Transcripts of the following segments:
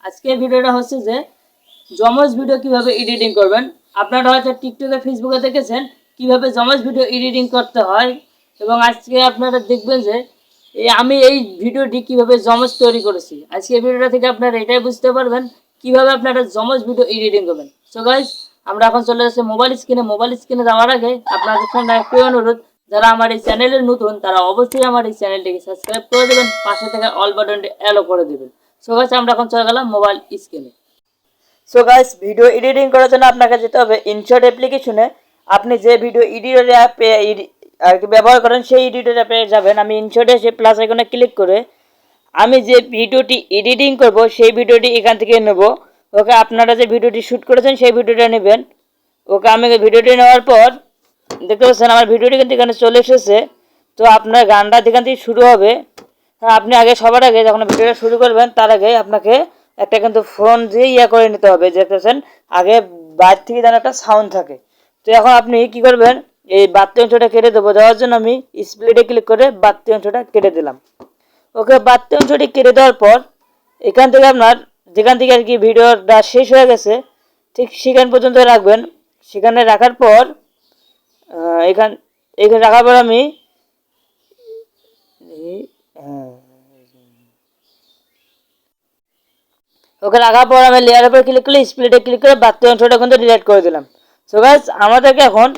আজকের ভিডিওটা হচ্ছে যে জমজ ভিডিও কিভাবে এডিটিং করবেন। আপনারা হয়তো টিকটকে ফেসবুকে দেখেছেন কিভাবে জমজ ভিডিও এডিটিং করতে হয়, এবং আজকে আপনারা দেখবেন যে আমি এই ভিডিওটি কিভাবে জমজ তৈরি করেছি। আজকে ভিডিওটা থেকে আপনারা এটাই বুঝতে পারবেন কিভাবে আপনারা জমজ ভিডিও এডিটিং করবেন। সো গাইস, আমরা এখন চলে যাচ্ছি মোবাইল স্ক্রিনে যাওয়ার আগে আপনাদের সঙ্গে একটি অনুরোধ, যারা আমার এই চ্যানেলে নতুন তারা অবশ্যই আমার এই চ্যানেলটিকে সাবস্ক্রাইব করে দেবেন, পাশে থেকে অল বাটনটি অ্যালো করে দেবেন। সো গাইস, আমরা এখন চলে গেলাম মোবাইল স্ক্রিনে। সো গাইস, ভিডিও এডিটিং করার জন্য আপনাকে যেতে হবে ইনশট অ্যাপ্লিকেশনে। আপনি যে ভিডিও এডিটর অ্যাপে আর কি ব্যবহার করেন সেই এডিটর অ্যাপে যাবেন। আমি ইনশটে এসে প্লাস আইকনে ক্লিক করে আমি যে ভিডিওটি এডিটিং করব সেই ভিডিওটি এখান থেকে নেব। ওকে, আপনারা যে ভিডিওটি শ্যুট করেছেন সেই ভিডিওটা নেবেন। ওকে, আমি ভিডিওটি নেওয়ার পর দেখতে পাচ্ছেন আমার ভিডিওটি কিন্তু এখানে চলে এসেছে। তো আপনার গানটা এখান থেকে শুরু হবে। হ্যাঁ, আপনি আগে সবার আগে যখন ভিডিওটা শুরু করবেন তার আগে আপনাকে একটা কিন্তু ফোন দিয়ে করে নিতে হবে। দেখতেছেন আগে বাইরে থেকে যেন একটা সাউন্ড থাকে। তো এখন আপনি কি করবেন, এই বাড়তি অংশটা কেটে দেবো। দেওয়ার জন্য আমি স্প্লিটে ক্লিক করে বাড়তি অংশটা কেটে দিলাম। ওকে, বাড়তি অংশটি কেটে দেওয়ার পর এখান থেকে আপনার যেখান থেকে আর কি ভিডিওটা শেষ হয়ে গেছে ঠিক সেখান পর্যন্ত রাখবেন। সেখানে রাখার পর এখানে রাখার পর আমি ওকে রাখার পর আমি লেয়ারের উপর ক্লিক করে স্প্লিটে ক্লিক করে বাড়তি অংশটা কিন্তু ডিলিট করে দিলাম। সো গাইস, আমাদেরকে এখন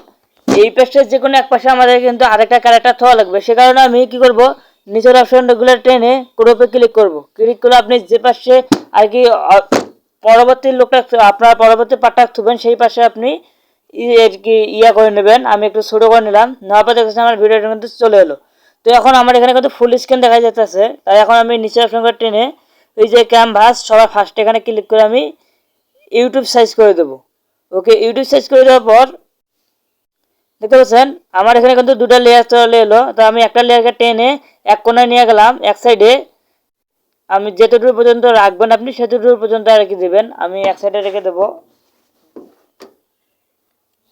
এই পেজটার যে কোনো এক পাশে আমাদের কিন্তু আরেকটা ক্যারেক্টার থাকা লাগবে। সে কারণে আমি কি করব, নিচের অপশনগুলো টেনে ক্রপে ক্লিক করব। ক্লিক করে আপনি যে পাশে আর কি পরবর্তী লোকটা আপনার পরবর্তী পার্টটা থুবেন সেই পাশে আপনি আর কি করে নেবেন। আমি একটু ছোটো করে নিলাম। নেওয়ার পর দেখেছি আমার ভিডিওটা কিন্তু চলে এলো। তো এখন আমার এখানে কিন্তু ফুল স্ক্রিন দেখা যাচ্ছে। তাই এখন আমি নিচের অপশনটা টেনে এই যে ক্যানভাস সবার ফার্স্ট এখানে ক্লিক করে আমি ইউটিউব সার্চ করে দেবো। ওকে, ইউটিউব সার্চ করে দেওয়ার পর দেখতে পাচ্ছেন আমার এখানে কিন্তু দুটো লেয়ার চলে এলো। তো আমি একটা লেয়ারকে টেনে এক কোনায় নিয়ে গেলাম এক সাইডে। আমি যেতটুকু পর্যন্ত রাখবেন আপনি সেতটুকু পর্যন্ত রেখে দেবেন। আমি এক সাইডে রেখে দেবো।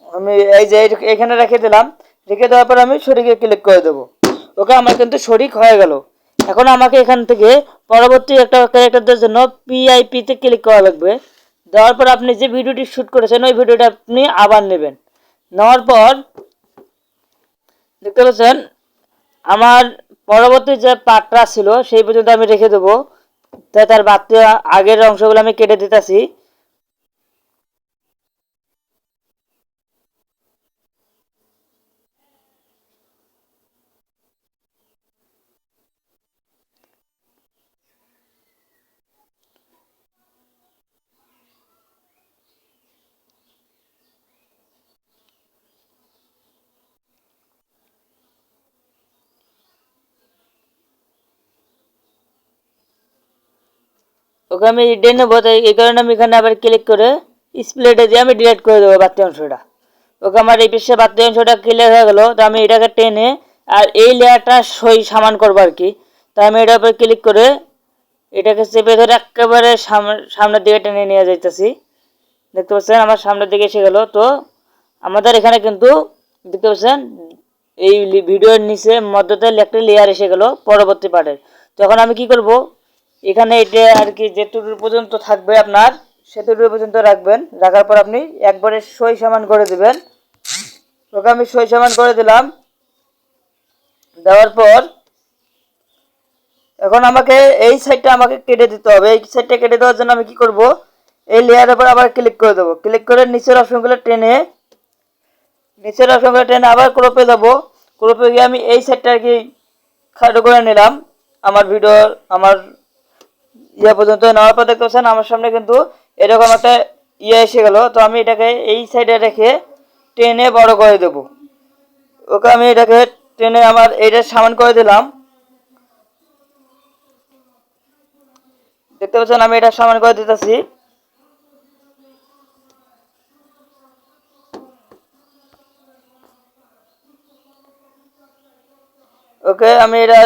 আমি এই যে এখানে রেখে দিলাম। রেখে দেওয়ার পর আমি শরীকে ক্লিক করে দেবো। ওকে, আমার কিন্তু শরিক হয়ে গেল। এখন আমাকে এখান থেকে পরবর্তী একটা ক্যারেক্টারদের জন্য পিআইপিতে ক্লিক করা লাগবে। দেওয়ার পর আপনি যে ভিডিওটি শ্যুট করেছেন ওই ভিডিওটা আপনি আবার নেবেন। নেওয়ার পর দেখতে পাচ্ছেন আমার পরবর্তী যে পার্টটা ছিল সেই পর্যন্ত আমি রেখে দেবো। তাই তার বাড়তি আগের অংশগুলো আমি কেটে দিতেছি। ওকে, আমি রিডে নেবো। তাই এই কারণে আমি এখানে আবার ক্লিক করে স্প্লিটে দিয়ে আমি ডিলিট করে দেবো বাড়তি অংশটা। ওকে, আমার এই পিসে বাড়তি অংশটা ক্লিয়ার হয়ে গেলো। তো আমি এটাকে টেনে আর এই লেয়ারটা সমান করবো আর কি। তাই আমি এটার উপর ক্লিক করে এটাকে চেপে ধরে একেবারে সামনের দিকে টেনে নিয়ে যাইতেছি। দেখতে পাচ্ছেন আমার সামনের দিকে এসে গেল। তো আমাদের এখানে কিন্তু দেখতে পাচ্ছেন এই ভিডিওর নিচে মধ্যতে একটা লেয়ার এসে গেল পরবর্তী পার্টের। তখন আমি কি করব, এখানে এটা আর কি যেটুকু পর্যন্ত থাকবে আপনার সেটুকু পর্যন্ত রাখবেন। রাখার পর আপনি একবারে সমান করে দেবেন। ওকে, আমি সমান করে দিলাম। দেওয়ার পর এখন আমাকে এই সাইডটা আমাকে কেটে দিতে হবে। এই সাইডটা কেটে দেওয়ার জন্য আমি কি করব, এই লেয়ারের উপর আবার ক্লিক করে দেবো। ক্লিক করে নিচের অপশনগুলো টেনে আবার ক্রপে দেবো। ক্রপে গিয়ে আমি এই সাইডটা আর কি খাটো করে নিলাম। আমার ভিডিও আমার পর্যন্ত নেওয়ার পর দেখতে পাচ্ছেন আমার সামনে কিন্তু এরকম একটা এসে গেল। তো আমি এটাকে এই সাইডে রেখে টেনে বড় করে দেব। ওকে, আমি এটাকে টেনে আমার এইটা সমান করে দিলাম। দেখতে পাচ্ছেন আমি এটা সমান করে দিতেছি। ওকে, আমি এটা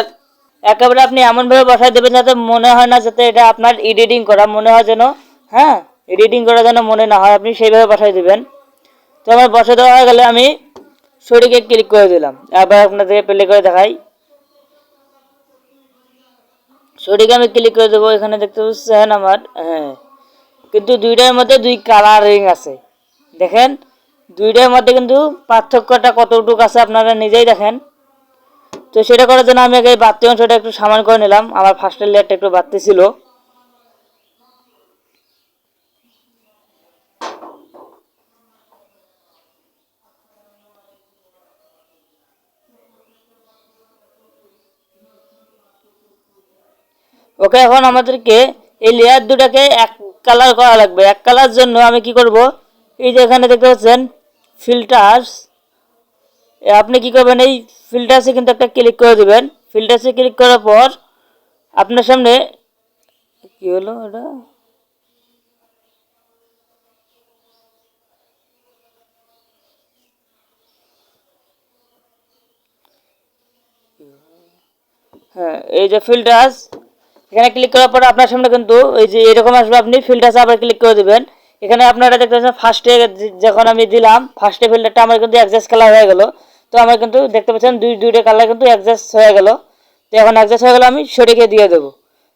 একেবারে আপনি এমনভাবে বসাই দেবেন যাতে মনে হয় না, যাতে এটা আপনার এডিটিং করা মনে হয় যেন, হ্যাঁ, এডিটিং করা যেন মনে না হয়, আপনি সেইভাবে বসাই দেবেন। তো আমার বসে দেওয়া হয়ে গেলে আমি শরীকে ক্লিক করে দিলাম। আবার আপনাদেরকে প্লে করে দেখাই। সঠিক আমি ক্লিক করে দেবো। এখানে দেখতে পাচ্ছেন আমার, হ্যাঁ, কিন্তু দুইটার মধ্যে দুই কালারিং আছে। দেখেন দুইটার মধ্যে কিন্তু পার্থক্যটা কতটুকু আছে আপনারা নিজেই দেখেন। তো সেটা করার জন্য আমি আগে বাড়তি অংশটা একটু সমান করে নিলাম। আমার ফার্স্টের লেয়ারটা একটু বাড়তি ছিল। ওকে, এখন আমাদেরকে এই লেয়ার দুটাকে এক কালার করা লাগবে। এক কালার জন্য আমি কি করব, এই যে এখানে দেখতে পাচ্ছেন ফিল্টার্স, আপনি কি করবেন, এই ফিল্টার্সে কিন্তু একটা ক্লিক করে দেবেন। ফিল্টার্সে ক্লিক করার পর আপনার সামনে কি হলো এটা, হ্যাঁ, এই যে ফিল্টার্স, এখানে ক্লিক করার পর আপনার সামনে কিন্তু এই যে এরকম আসবে। আপনি ফিল্টার্সে আবার ক্লিক করে দেবেন। এখানে আপনারা দেখতে পাচ্ছেন ফার্স্টে যখন আমি দিলাম ফার্স্টে ফিল্টারটা আমার কিন্তু অ্যাডজাস্ট কালার হয়ে গেল। তো আমার কিন্তু দেখতে পাচ্ছেন দুইটা কালার কিন্তু অ্যাডজাস্ট হয়ে গেল। তো এখন অ্যাডজাস্ট হয়ে গেল, আমি সরিয়ে দিয়ে দেবো।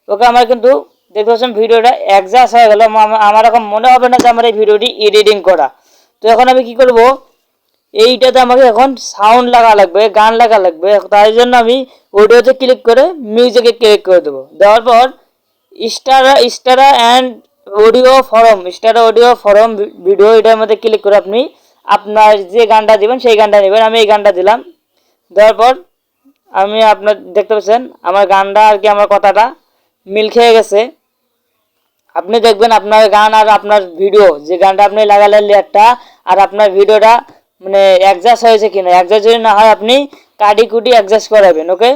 ওকে, আমার কিন্তু দেখতে পাচ্ছেন ভিডিওটা অ্যাডজাস্ট হয়ে গেল। আমার এখন মনে হবে না যে আমার এই ভিডিওটি এডিটিং করা। তো এখন আমি কি করব, এইটাতে আমাকে এখন সাউন্ড লাগা লাগবে, গান লাগা লাগবে। তাই জন্য আমি অডিওতে ক্লিক করে মিউজিকে ক্লিক করে দেবো। দেওয়ার পর স্টারা অ্যান্ড অডিও ফরম ভিডিও, এটার মধ্যে ক্লিক করে আপনি আপনার যে গানটা দিবেন সেই গানটা নেবেন। আমি এই গানটা দিলাম। দেওয়ার পর আমি আপনার দেখতে পাচ্ছেন আমার গানটা আর কি আমার কথাটা মিল খেয়ে গেছে। আপনি দেখবেন আপনার গান আর আপনার ভিডিও, যে গানটা আপনি লাগালেন লেয়ারটা, আর আপনার ভিডিওটা মানে অ্যাডজাস্ট হয়েছে কিনা। অ্যাডজাস্ট যদি না হয় আপনি কাটি কুটি অ্যাডজাস্ট করাবেন। ওকে,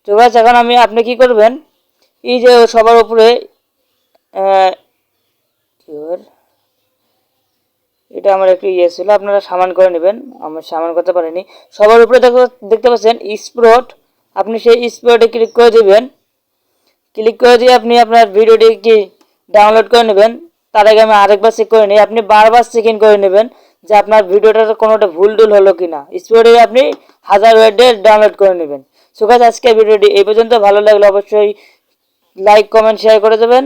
তো গাইস এখন আপনি কি করবেন, এই যে সবার উপরে এটা আমার একটু ইয়ে ছিল, আপনারা সামান করে নেবেন, আমার সামান করতে পারিনি। সবার উপরে দেখতে পাচ্ছেন স্পট, আপনি সেই স্পটে ক্লিক করে দেবেন। ক্লিক করে দিয়ে আপনি আপনার ভিডিওটি কি ডাউনলোড করে নেবেন। তার আগে আমি আরেকবার চেক করে নিই। আপনি বারবার চেক ইন করে নেবেন যে আপনার ভিডিওটার কোনোটা ভুল টুল হলো কিনা। স্পটে আপনি 1000 ওয়ার্ডে ডাউনলোড করে নেবেন। সো গাইস, আজকে ভিডিওটি এই পর্যন্ত। ভালো লাগলে অবশ্যই লাইক কমেন্ট শেয়ার করে দেবেন।